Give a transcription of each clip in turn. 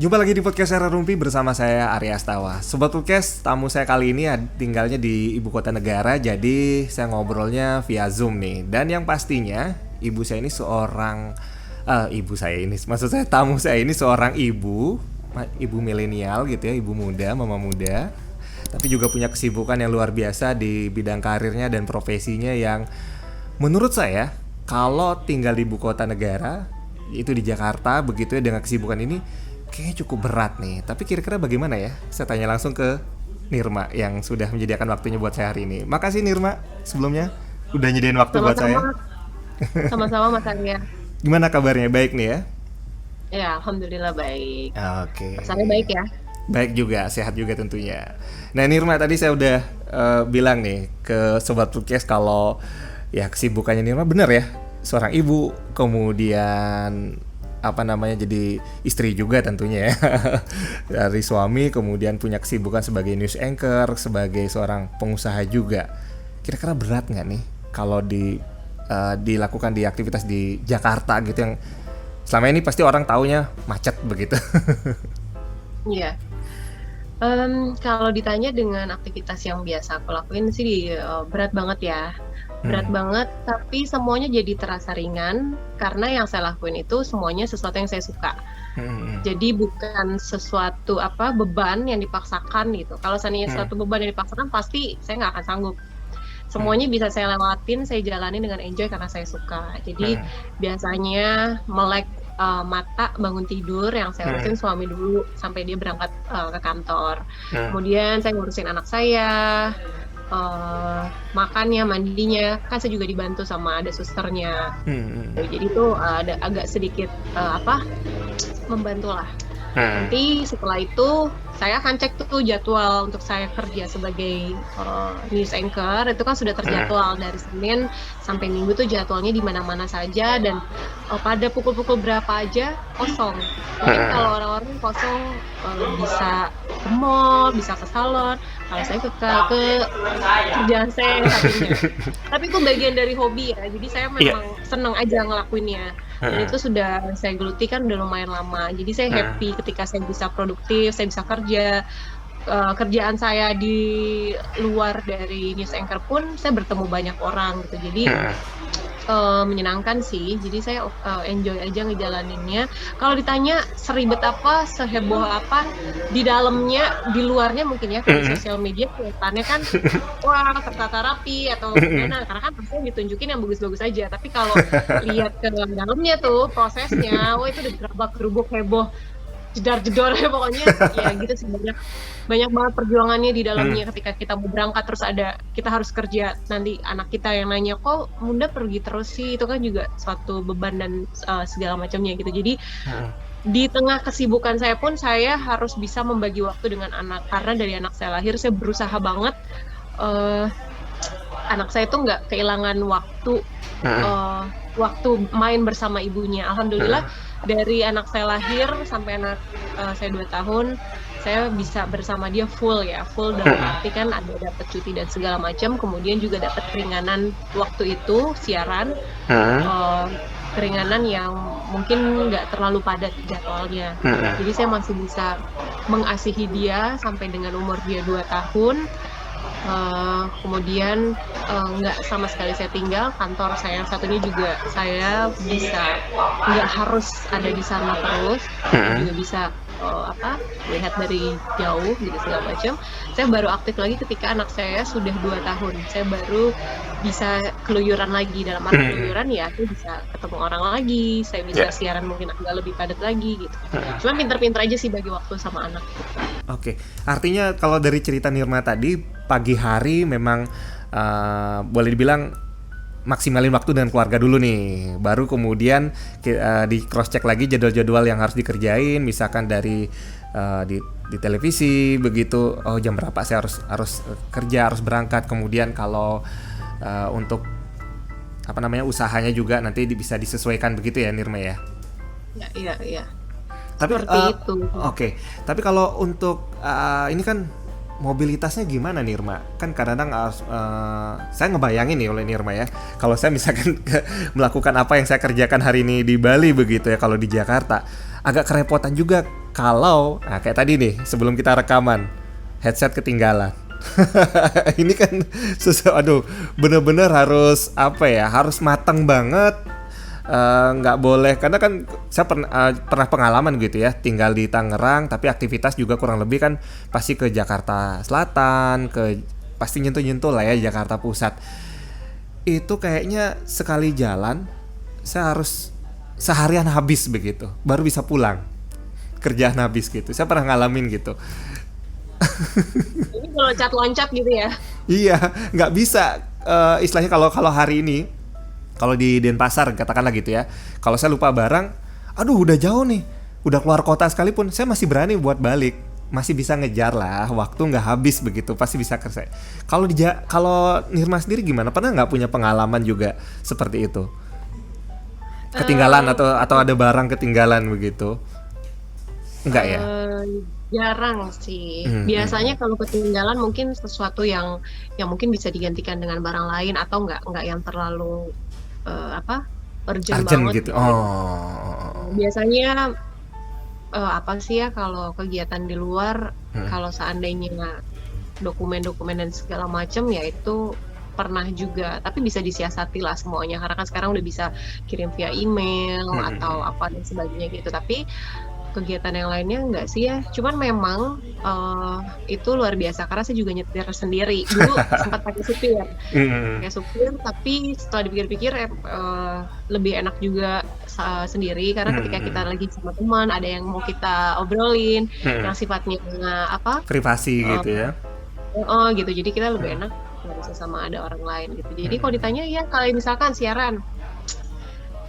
Jumpa lagi di podcast Era Rumpi bersama saya Arya Astawa. Sobat podcast, tamu saya kali ini tinggalnya di ibu kota negara, jadi saya ngobrolnya via Zoom nih. Dan yang pastinya ibu saya ini seorang maksud saya tamu saya ini seorang ibu milenial gitu ya, ibu muda, mama muda. Tapi juga punya kesibukan yang luar biasa di bidang karirnya dan profesinya yang menurut saya kalau tinggal di ibu kota negara itu di Jakarta begitu ya dengan kesibukan ini kayaknya cukup berat nih. Tapi kira-kira bagaimana ya? Saya tanya langsung ke Nirma yang sudah menyediakan waktunya buat saya hari ini. Makasih Nirma sebelumnya udah nyediain waktu buat saya. Sama-sama Mas Arya. Gimana kabarnya? Baik nih ya? Ya, alhamdulillah baik. Oke. Mas Arya baik ya? Baik juga, sehat juga tentunya. Nah Nirma, tadi saya udah bilang nih ke Sobat Podcast kalau ya kesibukannya Nirma bener ya, seorang ibu, kemudian jadi istri juga tentunya ya. Dari suami, kemudian punya kesibukan sebagai news anchor, sebagai seorang pengusaha juga. Kira-kira berat nggak nih kalau dilakukan di aktivitas di Jakarta gitu yang selama ini pasti orang taunya macet begitu. Iya. Kalau ditanya dengan aktivitas yang biasa aku lakuin sih berat banget ya. Berat banget, tapi semuanya jadi terasa ringan karena yang saya lakuin itu semuanya sesuatu yang saya suka. Jadi bukan sesuatu beban yang dipaksakan gitu. Kalau seandainya suatu beban yang dipaksakan pasti saya nggak akan sanggup. Semuanya bisa saya lewatin, saya jalanin dengan enjoy karena saya suka. Jadi biasanya melek mata bangun tidur yang saya urusin suami dulu sampai dia berangkat ke kantor. Kemudian saya ngurusin anak saya, makannya, mandinya, kan saya juga dibantu sama ada susternya. Jadi itu ada agak sedikit membantu lah. Nanti setelah itu saya akan cek tuh jadwal untuk saya kerja sebagai news anchor. Itu kan sudah terjadwal dari Senin sampai Minggu tuh jadwalnya di mana-mana saja dan pada pukul-pukul berapa aja kosong. Mungkin kalau orang-orang kosong bisa ke mall, bisa ke salon. Kalau saya ke kerjaan saya yang satunya. Tapi itu bagian dari hobi ya. Jadi saya memang seneng aja ngelakuinnya. Dan itu sudah saya geluti kan udah lumayan lama. Jadi saya happy ketika saya bisa produktif, saya bisa kerja. Kerjaan saya di luar dari news anchor pun saya bertemu banyak orang gitu. Jadi menyenangkan sih. Jadi saya enjoy aja ngejalaninnya. Kalau ditanya seribet apa, seheboh apa, di dalamnya, di luarnya mungkin ya di sosial media kelihatannya kan wah tertata rapi atau gimana, karena kan pasti ditunjukin yang bagus-bagus aja. Tapi kalau lihat ke dalamnya tuh prosesnya, wah itu udah gerabak-gerubuk heboh, jedar-jedor ya pokoknya ya gitu sih, banyak banget perjuangannya di dalamnya. Ketika kita mau berangkat terus kita harus kerja, nanti anak kita yang nanya kok Bunda pergi terus sih, itu kan juga suatu beban dan segala macamnya gitu. Jadi di tengah kesibukan saya pun saya harus bisa membagi waktu dengan anak, karena dari anak saya lahir saya berusaha banget anak saya tuh nggak kehilangan waktu main bersama ibunya. Alhamdulillah dari anak saya lahir sampai anak saya 2 tahun saya bisa bersama dia full dalam arti kan ada dapat cuti dan segala macam, kemudian juga dapat keringanan waktu itu siaran, keringanan yang mungkin nggak terlalu padat jadwalnya. Jadi saya masih bisa mengasihi dia sampai dengan umur dia 2 tahun. Kemudian nggak sama sekali saya tinggal, kantor saya yang satunya juga saya bisa nggak harus ada di sana terus, juga bisa lihat dari jauh gitu segala macam. Saya baru aktif lagi ketika anak saya sudah 2 tahun. Saya baru bisa keluyuran lagi, dalam arti keluyuran ya aku bisa ketemu orang lagi, saya bisa siaran mungkin agak lebih padat lagi gitu. Cuma pinter-pinter aja sih bagi waktu sama anak. Oke, artinya kalau dari cerita Nirma tadi, pagi hari memang boleh dibilang maksimalin waktu dengan keluarga dulu nih, baru kemudian di cross check lagi jadwal-jadwal yang harus dikerjain, misalkan dari di televisi begitu, oh jam berapa saya harus kerja, harus berangkat. Kemudian kalau untuk usahanya juga nanti bisa disesuaikan begitu ya Nirma ya. Iya. Tapi seperti itu. Oke. Tapi kalau untuk ini kan mobilitasnya gimana Nirma? Kan kadang-kadang saya ngebayangin nih oleh Nirma ya, kalau saya misalkan melakukan apa yang saya kerjakan hari ini di Bali begitu ya, kalau di Jakarta agak kerepotan juga kalau kayak tadi nih sebelum kita rekaman headset ketinggalan. Ini kan aduh, bener-bener harus apa ya, harus matang banget. Nggak boleh, karena kan saya pernah pengalaman gitu ya, tinggal di Tangerang tapi aktivitas juga kurang lebih kan pasti ke Jakarta Selatan, pasti nyentuh-nyentuh lah ya Jakarta Pusat. Itu kayaknya sekali jalan saya harus seharian habis begitu baru bisa pulang, kerjaan habis gitu. Saya pernah ngalamin gitu. Ini loncat-loncat gitu ya. Iya, nggak bisa. Istilahnya kalau hari ini, kalau di Denpasar katakanlah gitu ya, kalau saya lupa barang, aduh udah jauh nih, udah keluar kota sekalipun, saya masih berani buat balik, masih bisa ngejar lah, waktu nggak habis begitu, pasti bisa kerja. Kalau Nirma sendiri gimana? Pernah nggak punya pengalaman juga seperti itu? Ketinggalan atau ada barang ketinggalan begitu? Enggak ya? Jarang sih. Biasanya kalau ketinggalan mungkin sesuatu yang mungkin bisa digantikan dengan barang lain, atau nggak yang terlalu urgent banget gitu. Biasanya apa sih ya, kalau kegiatan di luar, kalau seandainya dokumen-dokumen dan segala macam ya itu pernah juga, tapi bisa disiasati lah semuanya karena kan sekarang udah bisa kirim via email atau apa dan sebagainya gitu. Tapi kegiatan yang lainnya enggak sih ya, cuman memang itu luar biasa karena saya juga nyetir sendiri dulu. Sempat pakai supir, tapi setelah dipikir-pikir lebih enak juga sendiri, karena ketika kita lagi sama teman, ada yang mau kita obrolin yang sifatnya privasi gitu ya. Gitu, jadi kita lebih enak nggak bisa sama ada orang lain gitu. Jadi kalau ditanya ya, kalau misalkan siaran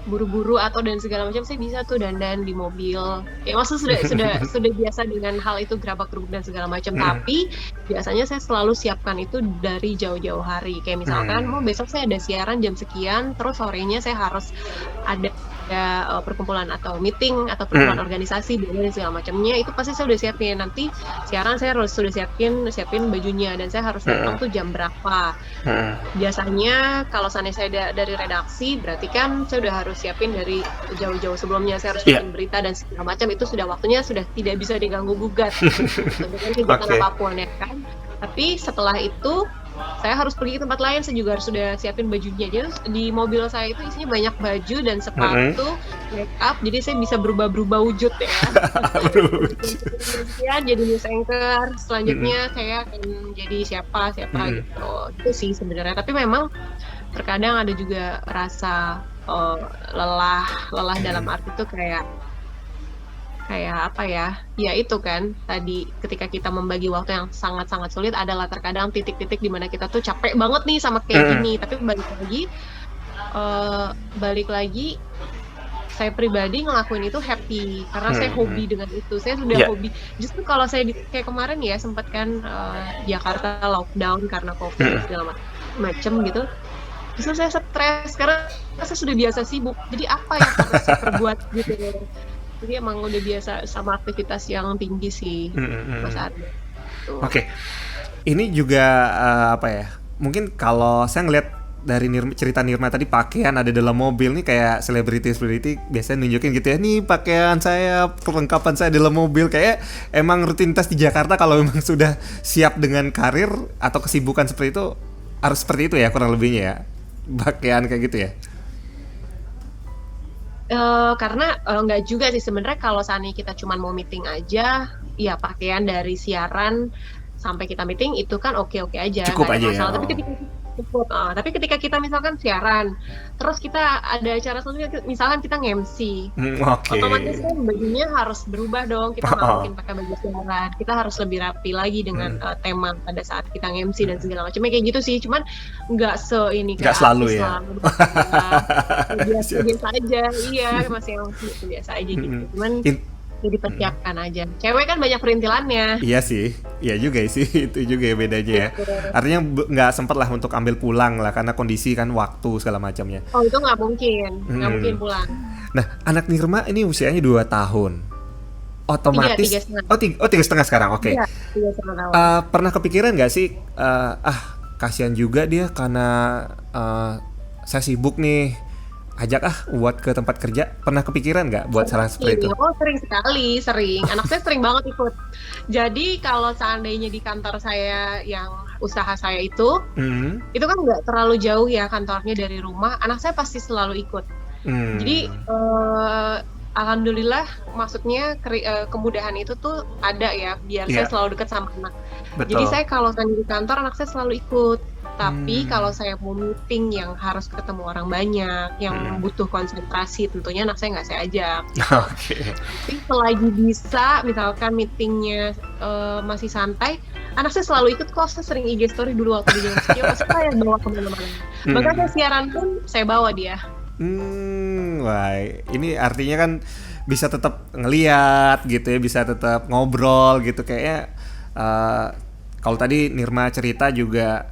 buru-buru atau dan segala macam, saya bisa tuh dandan di mobil. Ya maksudnya sudah biasa dengan hal itu, gerabak-gerubuk dan segala macam. Tapi biasanya saya selalu siapkan itu dari jauh-jauh hari. Kayak misalkan besok saya ada siaran jam sekian, terus sorenya saya harus ada perkumpulan atau meeting atau perkumpulan organisasi dan segala macamnya, itu pasti saya udah siapin. Nanti siaran saya harus sudah siapin bajunya, dan saya harus datang tuh jam berapa. Biasanya kalau saya dari redaksi, berarti kan saya udah harus siapin dari jauh-jauh sebelumnya. Saya harus bikin berita dan segala macam, itu sudah waktunya sudah tidak bisa diganggu gugat dengan kegiatan apapun ya kan. Tapi setelah itu saya harus pergi ke tempat lain, saya juga harus sudah siapin bajunya. Jadi di mobil saya itu isinya banyak baju dan sepatu, make up, jadi saya bisa berubah-berubah wujud ya. Jadi news anchor, selanjutnya saya akan jadi siapa gitu. Itu sih sebenarnya. Tapi memang terkadang ada juga rasa lelah dalam arti itu kayak apa ya itu kan tadi, ketika kita membagi waktu yang sangat-sangat sulit adalah terkadang titik-titik di mana kita tuh capek banget nih sama kayak gini, tapi balik lagi saya pribadi ngelakuin itu happy karena saya hobi dengan itu. Saya sudah hobi. Justru kalau saya kayak kemarin ya, sempat kan Jakarta lockdown karena COVID segala macem gitu, justru saya stres karena saya sudah biasa sibuk. Jadi apa yang harus saya perbuat gitu. Jadi emang udah biasa sama aktivitas yang tinggi sih Mas Ardi. Oke. Ini juga apa ya? Mungkin kalau saya ngeliat dari cerita Nirma tadi, pakaian ada dalam mobil nih kayak selebriti biasanya nunjukin gitu ya, nih pakaian saya, perlengkapan saya dalam mobil. Kayak emang rutinitas di Jakarta kalau memang sudah siap dengan karir atau kesibukan seperti itu, harus seperti itu ya kurang lebihnya ya, pakaian kayak gitu ya. Karena nggak juga sih sebenarnya, kalau seandainya kita cuma mau meeting aja, ya pakaian dari siaran sampai kita meeting itu kan oke aja, cukup aja ya. Tapi ketika kita misalkan siaran, terus kita ada acara selanjutnya, misalkan kita nge-MC, otomatis kan bajunya harus berubah dong. Kita nggak mungkin pakai baju siaran, kita harus lebih rapi lagi dengan tema pada saat kita nge-MC dan segala macamnya kayak gitu sih. Cuman nggak selalu ya. Biasa aja, masih yang biasa aja gitu. Cuman dipersiapkan aja. Cewek kan banyak perintilannya. Iya sih, iya juga sih, itu juga ya bedanya ya. Artinya nggak sempat lah untuk ambil pulang lah karena kondisi kan, waktu segala macamnya. Oh itu nggak mungkin pulang. Nah, anak Nirma ini usianya 2 tahun. Otomatis 3,5 sekarang. Oke. Iya, sama-sama. Pernah kepikiran nggak sih, kasihan juga dia karena saya sibuk nih, ajak buat ke tempat kerja. Pernah kepikiran nggak buat saran seperti itu? Oh, sering sekali, sering. Anak saya sering banget ikut. Jadi kalau seandainya di kantor saya yang usaha saya Hmm, itu kan nggak terlalu jauh ya kantornya dari rumah. Anak saya pasti selalu ikut. Jadi hmm, alhamdulillah, maksudnya kemudahan itu tuh ada ya, biar saya ya, selalu dekat sama anak. Jadi betul. saya kalau saya di kantor, anak saya selalu ikut. Tapi Hmm, kalau saya mau meeting yang harus ketemu orang banyak, hmm. yang butuh konsentrasi, tentunya anak saya nggak saya ajak gitu. Oke. Tapi selagi bisa, misalkan meetingnya masih santai, anak saya selalu ikut kok. Saya sering IG story dulu waktu di kecil, saya bawa kemana-mana. Bahkan saya Hmm. siaran pun saya bawa dia. Wah, ini artinya kan bisa tetap ngeliat gitu ya, bisa tetap ngobrol gitu kayaknya. eh, Kalau tadi Nirma cerita juga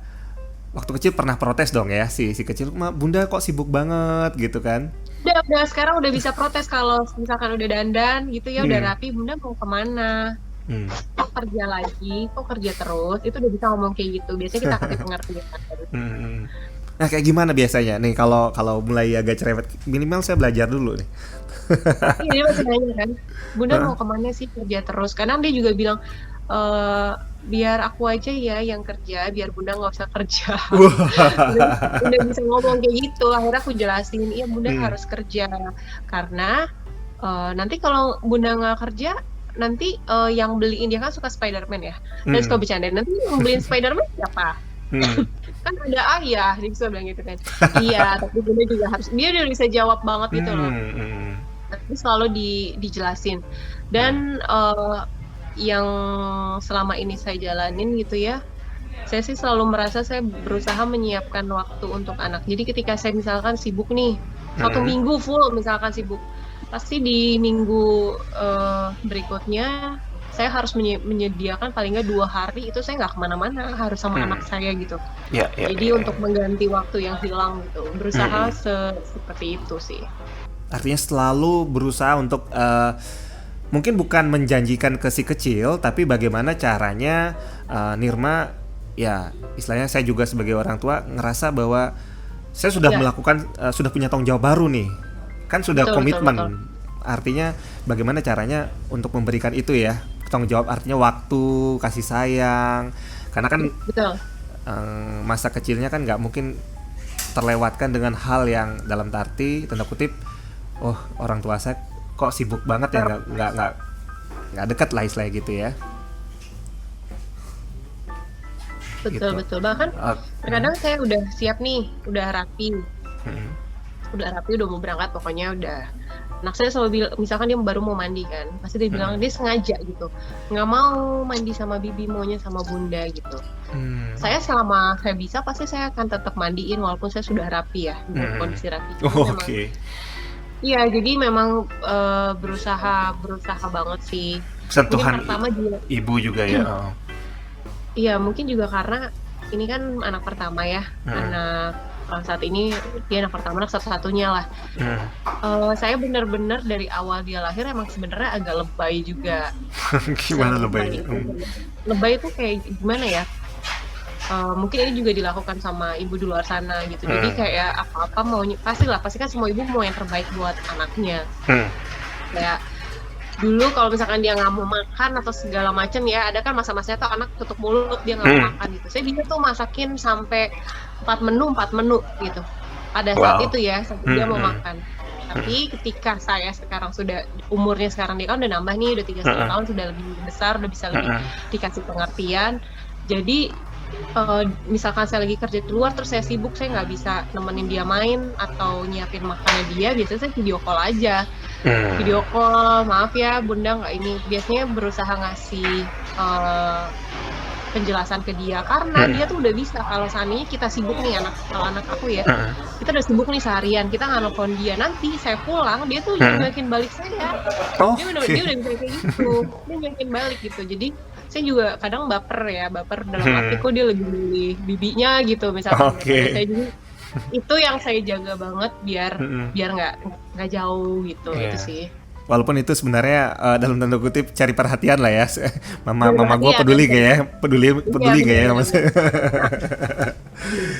waktu kecil pernah protes dong ya, si kecil, Bunda kok sibuk banget gitu kan? Udah sekarang udah bisa protes kalau misalkan udah dandan gitu ya, udah Hmm. rapi, Bunda mau kemana? Hmm. Kok kerja lagi? Kok kerja terus? Itu udah bisa ngomong kayak gitu. Biasanya kita kasih pengertian. Hmm. Nah, kayak gimana biasanya nih kalau kalau mulai agak cerewet, minimal saya belajar dulu nih. Iya, dia masih nanya kan, Bunda Hah? mau kemana sih kerja terus? Kadang dia juga bilang, eh biar aku aja ya yang kerja, biar Bunda nggak usah kerja. udah, Wah. udah bisa ngomong kayak gitu. Akhirnya aku jelasin, iya Bunda Hmm. harus kerja. Karena nanti kalau Bunda nggak kerja, nanti yang beliin, dia kan suka Spider-Man ya. Dan suka Hmm. bercanda, nanti yang beliin Spider-Man siapa? Hmm. Kan ada ayah, dia bisa bilang gitu kan. Iya, tapi Bunda juga harus, dia udah bisa jawab banget gitu loh. Hmm. Hmm. Tapi selalu dijelasin. Hmm. Dan yang selama ini saya jalanin gitu ya, saya sih selalu merasa saya berusaha menyiapkan waktu untuk anak. Jadi ketika saya misalkan sibuk nih, satu Hmm. minggu full misalkan sibuk, pasti di minggu berikutnya saya harus menyediakan paling nggak 2 hari itu saya nggak kemana-mana, harus sama Hmm. anak saya gitu. Ya, ya, Jadi ya, untuk ya. mengganti waktu yang hilang gitu, berusaha Hmm. seperti itu sih. Artinya selalu berusaha untuk mungkin bukan menjanjikan ke si kecil, tapi bagaimana caranya Nirma, ya istilahnya saya juga sebagai orang tua ngerasa bahwa saya sudah Ya, melakukan, sudah punya tanggung jawab baru nih, kan sudah betul betul betul. komitmen. Artinya bagaimana caranya untuk memberikan itu ya, tanggung jawab artinya waktu, kasih sayang, karena kan Betul. masa kecilnya kan nggak mungkin terlewatkan dengan hal yang dalam arti tanda kutip, oh orang tua saya kok sibuk banget ya, nggak dekat lah istilahnya gitu ya, Betul gitu. betul. Bahkan Eh, hmm, terkadang saya udah siap nih, udah rapi, hmm, udah mau berangkat pokoknya udah. Anak saya selalu bilang, misalkan dia baru mau mandi kan, pasti dia bilang dia sengaja gitu, nggak mau mandi sama bibi, maunya sama bunda gitu. hmm, Saya selama saya bisa pasti saya akan tetap mandiin walaupun saya sudah rapi ya, dalam hmm. kondisi rapi. Jadi Oh, memang, oke. iya jadi memang berusaha berusaha banget sih. Mungkin Sentuhan pertama juga, ibu juga ya. Oh. iya mungkin juga karena ini kan anak pertama ya, Hmm, anak saat ini dia anak pertama, anak satu-satunya lah. hmm. Saya benar-benar dari awal dia lahir emang sebenarnya agak lebay juga. Gimana Selebay lebaynya? itu. Lebay itu kayak gimana ya? Mungkin ini juga dilakukan sama ibu di luar sana gitu. Jadi Hmm, kayak apa-apa maunya, pasti kan semua ibu mau yang terbaik buat anaknya. hmm, Kayak dulu kalau misalkan dia nggak mau makan atau segala macam ya, ada kan masa-masanya tuh anak tutup mulut, dia nggak mau hmm. makan gitu. Saya bisa tuh masakin sampai 4 menu gitu. Pada saat Wow. itu ya, sampai dia Hmm, mau hmm, makan. hmm, Tapi ketika saya sekarang sudah umurnya, sekarang dia kan udah nambah nih, udah 3,5 tahun, sudah lebih besar, udah bisa lebih hmm, dikasih pengertian. Jadi misalkan saya lagi kerja di luar terus saya sibuk, saya nggak bisa nemenin dia main atau nyiapin makannya dia, biasanya saya video call aja. hmm, Video call, maaf ya bunda nggak ini. Biasanya berusaha ngasih eh, penjelasan ke dia, karena hmm, dia tuh udah bisa. Kalau seandainya kita sibuk nih, kalau anak aku ya, hmm, kita udah sibuk nih seharian, kita nggak nelfon dia, nanti saya pulang dia tuh hmm. nyuekin balik saya. Dia Oke. udah bisa kayak gitu, dia nyuekin balik gitu. Jadi saya juga kadang baper dalam arti Hmm, kok dia lebih milih bibinya gitu misalkan daripada oke. saya. Jadi itu yang saya jaga banget biar Hmm, biar nggak jauh gitu, itu iya. sih. Walaupun itu sebenarnya dalam tanda kutip cari perhatian lah ya. Cari Mama gue perhatian peduli aja. gak ya? Peduli Iya, peduli gak ya sama benar-benar. saya?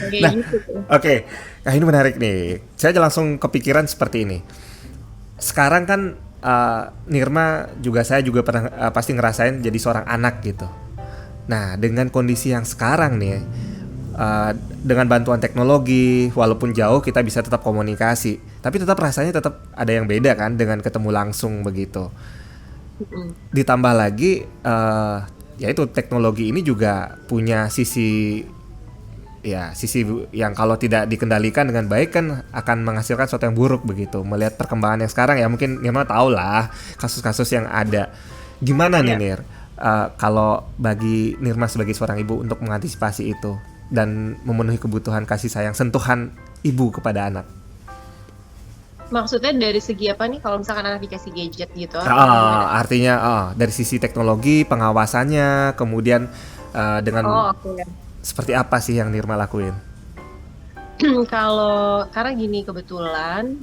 Kayak Nah, gitu tuh. oke. Nah ini menarik nih. Saya langsung kepikiran seperti ini. Sekarang kan Nirma juga saya juga pernah pasti ngerasain jadi seorang anak gitu. Nah dengan kondisi yang sekarang nih, dengan bantuan teknologi, walaupun jauh kita bisa tetap komunikasi. Tapi tetap rasanya tetap ada yang beda kan dengan ketemu langsung begitu. Mm-mm. Ditambah lagi, yaitu teknologi ini juga punya sisi ya sisi yang kalau tidak dikendalikan dengan baik kan akan menghasilkan sesuatu yang buruk begitu. Melihat perkembangan yang sekarang ya mungkin Nirma tahu lah kasus-kasus yang ada. Gimana nih Iya. Nir? Kalau bagi Nirma sebagai seorang ibu untuk mengantisipasi itu dan memenuhi kebutuhan kasih sayang sentuhan ibu kepada anak. Maksudnya dari segi apa nih? Kalau misalkan anak dikasih gadget gitu, atau gimana? Artinya dari sisi teknologi pengawasannya, kemudian dengan Oh, oke. seperti apa sih yang Nirma lakuin? Kalau karena gini kebetulan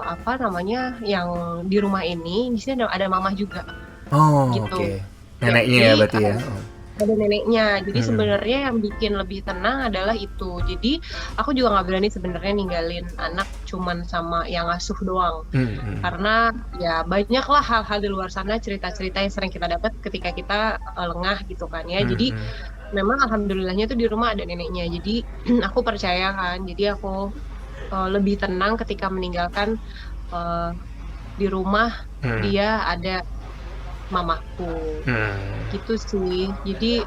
apa namanya yang di rumah ini di sini ada mama juga Oh, gitu. oke. Neneknya ya Jadi berarti ya. Oh. ada neneknya. Jadi Hmm. sebenarnya yang bikin lebih tenang adalah itu. Jadi aku juga nggak berani sebenarnya ninggalin anak cuman sama yang asuh doang. Hmm, hmm. Karena ya banyaklah hal-hal di luar sana cerita-cerita yang sering kita dapat ketika kita lengah gitu kan ya. Hmm, Jadi hmm. memang alhamdulillahnya tuh di rumah ada neneknya. Jadi aku percaya kan. Jadi aku lebih tenang ketika meninggalkan eh, di rumah Hmm. dia ada mamaku Hmm. gitu sih. Jadi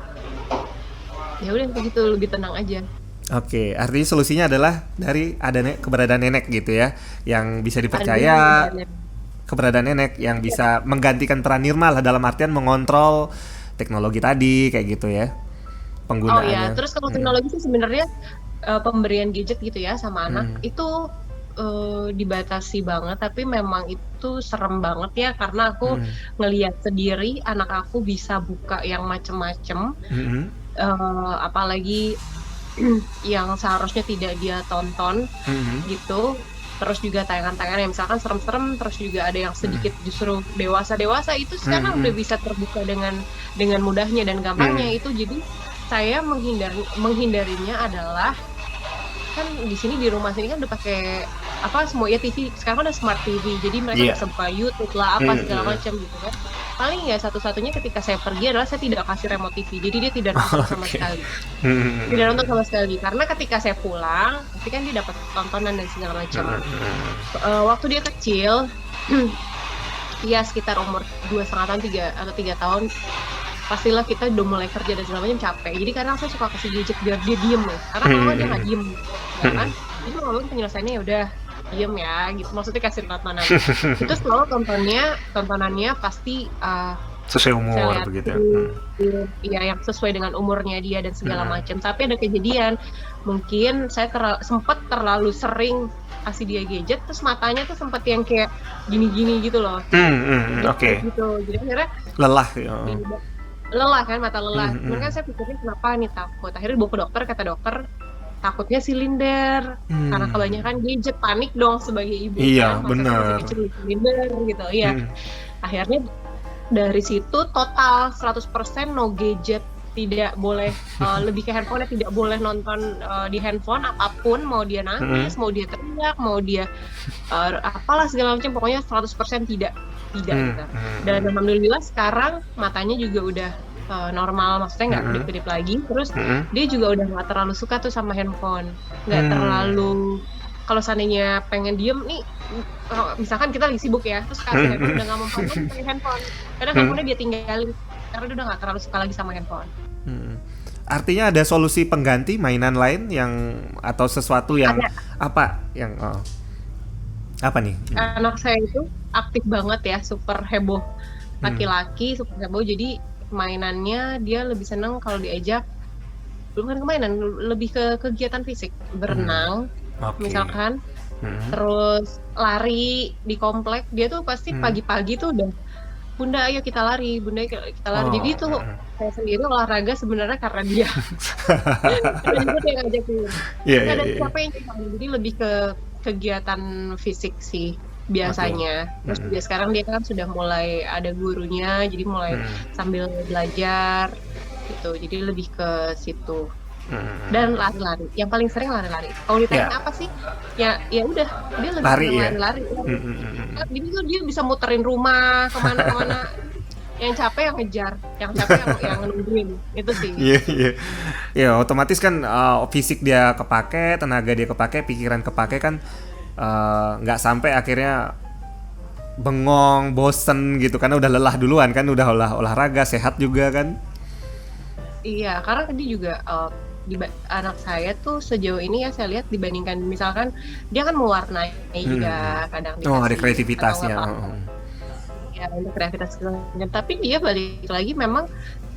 ya udah begitu lebih tenang aja. Oke, artinya solusinya adalah dari ada keberadaan nenek gitu ya, yang bisa Ada dipercaya, keberadaan nenek yang bisa menggantikan peran Nirma lah dalam artian mengontrol teknologi tadi kayak gitu ya, oh ya, penggunaannya. terus kalau Hmm. teknologi sih sebenarnya pemberian gadget gitu ya sama anak Hmm. itu dibatasi banget, tapi memang itu serem banget ya karena aku Hmm. ngelihat sendiri anak aku bisa buka yang macem-macem, Hmm. apalagi yang seharusnya tidak dia tonton Hmm. gitu. Terus juga tayangan-tayangan yang misalkan serem-serem, terus juga ada yang sedikit justru dewasa-dewasa itu sekarang udah Hmm. bisa terbuka dengan mudahnya dan gampangnya Hmm. itu. Jadi saya menghindarinya adalah kan di sini di rumah sini kan udah pakai apa semua ya TV sekarang kan udah smart TV, jadi mereka Iya. bisa buka YouTube lah apa Hmm. segala Hmm. macam gitu kan. Paling ya satu-satunya ketika saya pergi adalah saya tidak kasih remote TV, jadi dia tidak nonton sama Oke. sekali. Hmm. Tidak nonton sama sekali karena ketika saya pulang pasti kan dia dapat tontonan dan segala macam. Waktu dia kecil ya sekitar umur 2,5 tahun 3 tahun pastilah kita udah mulai kerja dan segala macam capek, jadi kadang saya suka kasih gadget biar dia diem ya, karena kalau dia nggak diem ya kan itu kalau penyelesaiannya ya udah diem ya gitu, maksudnya kasih tontonan itu selalu tontonannya pasti Sesuai saya umur lihat begitu ya. ya yang sesuai dengan umurnya dia dan segala macam. Tapi ada kejadian mungkin saya sempat terlalu sering kasih dia gadget terus matanya tuh sempat yang kayak gini-gini gitu loh. Oke. Gitu. Jadi akhirnya Lelah ya. lelah kan, mata lelah. Hmm. Cuman kan saya pikirnya kenapa nih takut. Akhirnya dibawa ke dokter, kata dokter takutnya silinder karena kebanyakan gadget, panik dong sebagai ibu. Iya, kan, benar. masih kecil silinder gitu. Iya. Akhirnya dari situ total 100% no gadget, tidak boleh lebih ke handphone, tidak boleh nonton di handphone apapun, mau dia nangis, mau dia teriak, mau dia apalah segala macam, pokoknya 100% tidak gitu. Dan alhamdulillah sekarang matanya juga udah normal, maksudnya nggak kedip-kedip lagi, terus dia juga udah nggak terlalu suka tuh sama handphone, nggak terlalu. Kalau seandainya pengen diem nih, misalkan kita lagi sibuk ya, terus kasih handphone udah nggak mau pakai handphone, kadang handphonenya dia tinggalin karena dia udah nggak terlalu suka lagi sama handphone. Artinya ada solusi pengganti mainan lain yang atau sesuatu yang Ada. apa yang apa nih? Anak saya itu aktif banget ya, super heboh, laki-laki super heboh, jadi mainannya dia lebih seneng kalau diajak, bukan ke mainan, lebih ke kegiatan fisik, berenang. Misalkan terus lari di komplek, dia tuh pasti pagi-pagi tuh udah, bunda ayo kita lari, bunda kita lari. Jadi tuh saya sendiri olahraga sebenarnya karena dia. Karena dia ngajakin. Nggak ada siapa yang jadi lebih ke kegiatan fisik sih. Oke. biasanya. Terus Mm-mm. juga sekarang dia kan sudah mulai ada gurunya, jadi mulai Mm-mm. sambil belajar gitu. Jadi lebih ke situ. Dan Mm-mm. lari-lari. Yang paling sering lari-lari. Kalau Ya, ditanya apa sih? Ya, ya udah, dia lebih lari seneng ya. lari-lari. Mm-mm. Jadi tuh dia bisa muterin rumah kemana-kemana. Yang capek yang ngejar, yang capek yang nungguin. Itu sih. Iya, iya. Ya, otomatis kan fisik dia kepake, tenaga dia kepake, pikiran kepake kan, nggak sampai akhirnya bengong, bosen gitu karena udah lelah duluan kan, udah olahraga, sehat juga kan. Iya, karena dia juga anak saya tuh sejauh ini ya saya lihat dibandingkan misalkan dia kan mewarnai juga Mm-mm. kadang Oh, ada dikasih atau kreativitasnya. enggak ya untuk kreativitas segala macam. Tapi dia balik lagi memang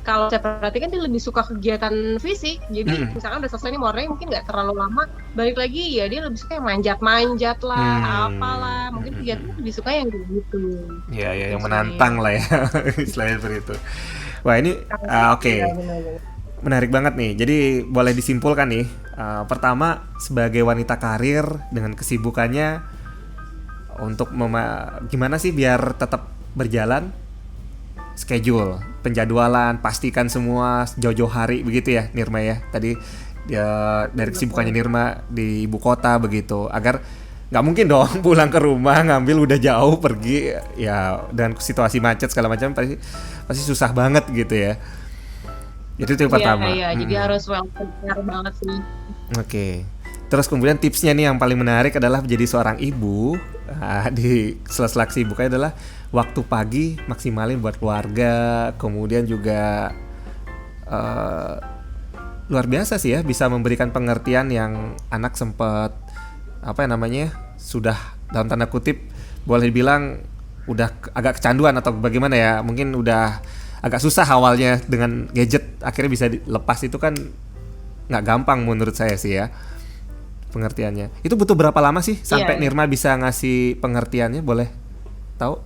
kalau saya perhatikan dia lebih suka kegiatan fisik. Jadi Mm-mm. misalkan udah selesai nih warnanya mungkin nggak terlalu lama, balik lagi ya dia lebih suka yang manjat-manjat lah, apalah. Mungkin kegiatannya lebih suka yang kayak gitu. Ya, ya, Gitu yang sih. menantang lah ya, istilahnya seperti itu. Wah, ini oke. Iya benar. Menarik banget nih. Jadi boleh disimpulkan nih. Pertama, sebagai wanita karir dengan kesibukannya untuk gimana sih biar tetap berjalan, schedule, penjadwalan, pastikan semua jauh-jauh hari begitu ya, Nirma ya. Tadi dia dari kesibukannya Betul. Nirma di ibu kota begitu, agar nggak mungkin dong pulang ke rumah ngambil udah jauh pergi ya, dan situasi macet segala macam pasti pasti susah banget gitu ya. Itu yang Iya, pertama. iya. Jadi Mm-mm. harus well prepare banget sih. Oke. Terus kemudian tipsnya nih yang paling menarik adalah menjadi seorang ibu, di sela-sela kesibukannya adalah waktu pagi maksimalin buat keluarga, kemudian juga eh, luar biasa sih ya bisa memberikan pengertian yang anak sempat apa ya namanya sudah dalam tanda kutip boleh dibilang udah agak kecanduan atau bagaimana ya, mungkin udah agak susah awalnya dengan gadget akhirnya bisa dilepas, itu kan nggak gampang menurut saya sih ya pengertiannya. Itu butuh berapa lama sih Iya, sampai iya. Nirma bisa ngasih pengertiannya, boleh tahu?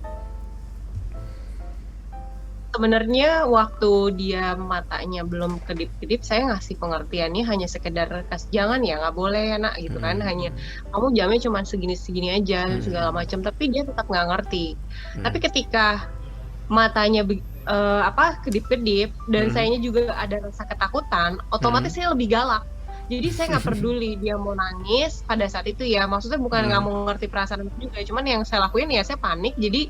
Sebenarnya waktu dia matanya belum kedip-kedip, saya ngasih pengertiannya hanya sekedar jangan ya, nggak boleh ya nak gitu kan. Hanya kamu jamnya cuma segini-segini aja segala macam. Tapi dia tetap nggak ngerti. Tapi ketika matanya apa kedip-kedip dan sayanya juga ada rasa ketakutan, otomatis saya lebih galak. Jadi saya nggak peduli dia mau nangis pada saat itu ya. Maksudnya bukan nggak mau ngerti perasaan itu juga, cuman yang saya lakuin ya saya panik. Jadi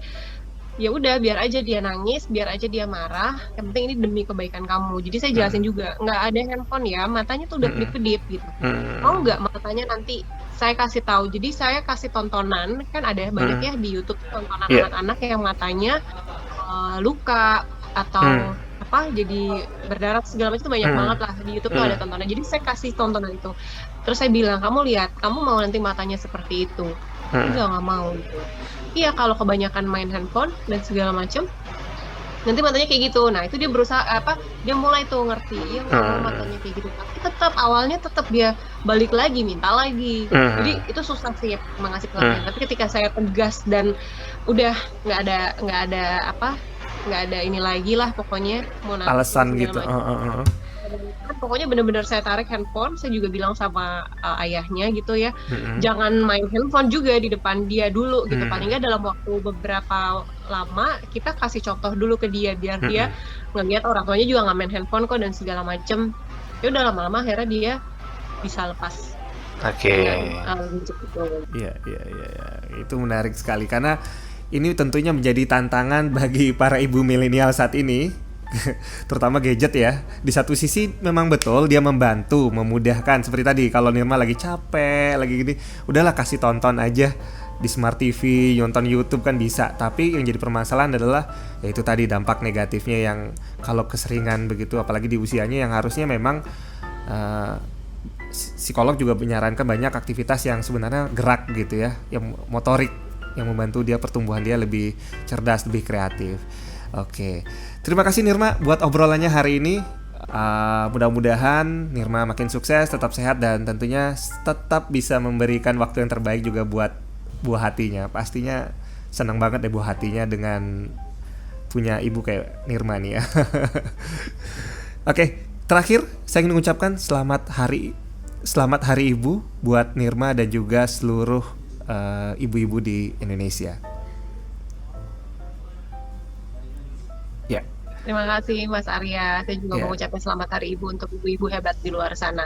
ya udah biar aja dia nangis, biar aja dia marah. Yang penting ini demi kebaikan kamu. Jadi saya jelasin juga nggak ada handphone ya, matanya tuh udah kedip-kedip gitu. Mau nggak matanya nanti saya kasih tahu. Jadi saya kasih tontonan kan ada banyak ya di YouTube tontonan Iya. anak-anak yang matanya luka atau apa jadi berdarah segala macam itu banyak banget lah di YouTube tuh ada tontonan. Jadi saya kasih tontonan itu. Terus saya bilang kamu lihat, kamu mau nanti matanya seperti itu? Nggak mau gitu. Iya kalau kebanyakan main handphone dan segala macam nanti matanya kayak gitu. Nah itu dia berusaha apa? Dia mulai tuh ngerti. Iya nggak mau matanya kayak gitu. Tapi tetap awalnya tetap dia balik lagi minta lagi. Jadi itu susah sih mengasih pengertian. Tapi ketika saya tegas dan udah nggak ada apa nggak ada ini lagi lah pokoknya mau nangis dan Alasan segala gitu. macam kan pokoknya bener-bener saya tarik handphone saya juga bilang sama ayahnya gitu ya jangan main handphone juga di depan dia dulu gitu paling nggak dalam waktu beberapa lama kita kasih contoh dulu ke dia biar dia ngeliat orang tuanya juga nggak main handphone kok dan segala macem ya udah lama-lama akhirnya dia bisa lepas Oke. dengan gadget itu. Iya, iya, iya, iya. Itu menarik sekali karena ini tentunya menjadi tantangan bagi para ibu milenial saat ini, terutama gadget ya. Di satu sisi memang betul dia membantu, memudahkan seperti tadi kalau Nirma lagi capek, lagi gini, udahlah kasih tonton aja di Smart TV, nonton YouTube kan bisa. Tapi yang jadi permasalahan adalah yaitu tadi dampak negatifnya yang kalau keseringan begitu, apalagi di usianya yang harusnya memang eh, psikolog juga menyarankan banyak aktivitas yang sebenarnya gerak gitu ya, yang motorik, yang membantu dia pertumbuhan dia lebih cerdas, lebih kreatif. Oke, terima kasih Nirma buat obrolannya hari ini. Mudah-mudahan Nirma makin sukses, tetap sehat dan tentunya tetap bisa memberikan waktu yang terbaik juga buat buah hatinya. Pastinya senang banget deh buah hatinya dengan punya ibu kayak Nirma nih ya. Oke, terakhir saya ingin mengucapkan selamat hari Ibu buat Nirma dan juga seluruh ibu-ibu di Indonesia. Ya. Terima kasih Mas Arya. Saya juga Ya. mau ucapin selamat Hari Ibu untuk ibu-ibu hebat di luar sana.